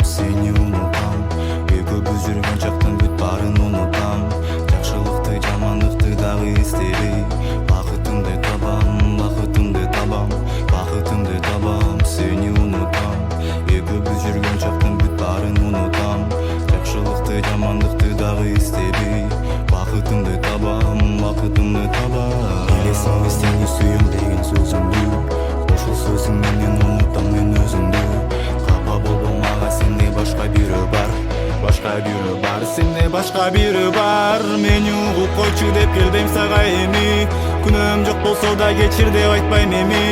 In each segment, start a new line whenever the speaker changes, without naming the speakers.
сени унутам экөөбүз жүргөн чактын бүт баарын унутам жакшылыкты жамандыкты дагы эстебей бакытымды табам сени унутам экөөбүз жүргөн чактын бүт баарын унутам жакшылыкты жамандыкты дагы эстебей бакытымды табам билесиңби сени сүйөм деген сөзүңдү ушул сөзүң менен унутам мен өзүңдү капа болбо мага сендей башка бирөө бар сендей башка бирөө бар мени угуп койчу деп келбейм сага эми күнөөм жок болсо да кечир деп айтпайм эми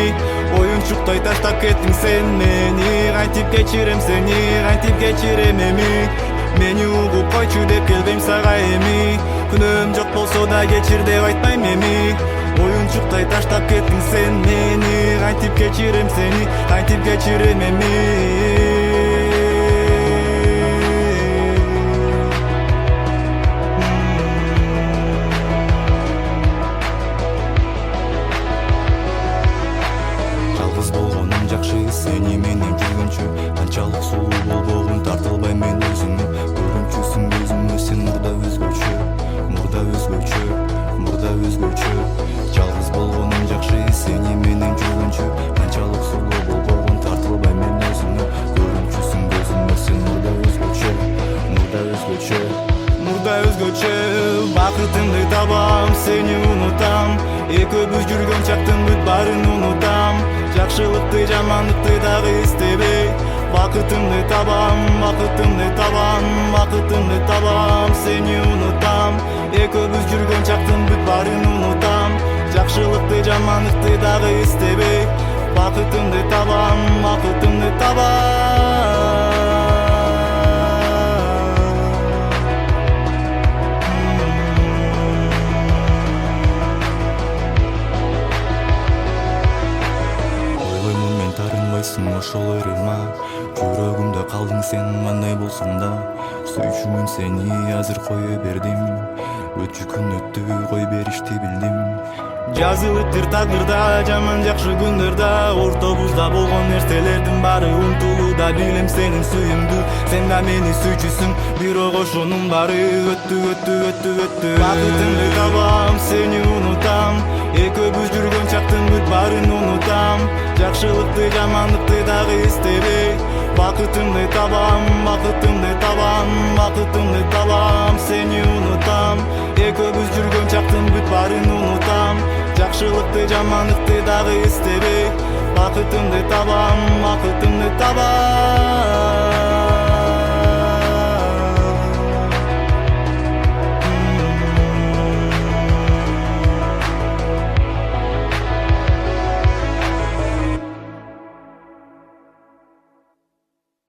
оюнчуктай таштап кеттиң сен мени кантип кечирем сени эми мени угуп койчу деп келбейм сага эми күнөөм жок болсо да кечир деп айтпайм эми оюнчуктай таштап кеттиң сен мени кантип кечирем сени эми жалгыз болгонум жакшы сени менен жүргөнчү канчалык сулуу болбогун тартылбайм мен өзүңө көрүнчүсүң көзүмө сен мурда өзгөчө жалгыз болгонум жакшы сени менен жүргөнчү канчалык сулуу болбогун тартылбайм мен өзүңө көрүнчүсүң көзүмө сен мурда өзгөчө бакытымды табам сени унутам экөөбүз жүргөн чактын бүт баарын унутам жакшылыкты жамандыкты дагы эстебей бакытымды табам сени унутам экөөбүз жүргөн чактын бүт баарын унутам жакшылыкты жамандыкты дагы эстебей бакытымды табам ойлоймун мен таарынбайсың ошол ырыма жүрөгүмдө калдың сен кандай болсоң да сүйчүмүн сени азыр кое бердим өтчү күн өттү кой беришти билдим жазылыптыр тагдырда жаман жакшы күндөрдө ортобузда болгон нерселердин баары унутулууда билем сенин сүйүүңдү сен да мени сүйчүсүң бирок ошонун баары өттү бакытымды табам сени унутам экөөбүз жүргөн чактын бүт баарын унутам жакшылыкты жамандыкты дагы эстебей бакытымды табам сени унутам экөөбүз жүргөн чактын бүт баарын унутам жакшылыкты жамандыкты дагы эстебей бакытымды табам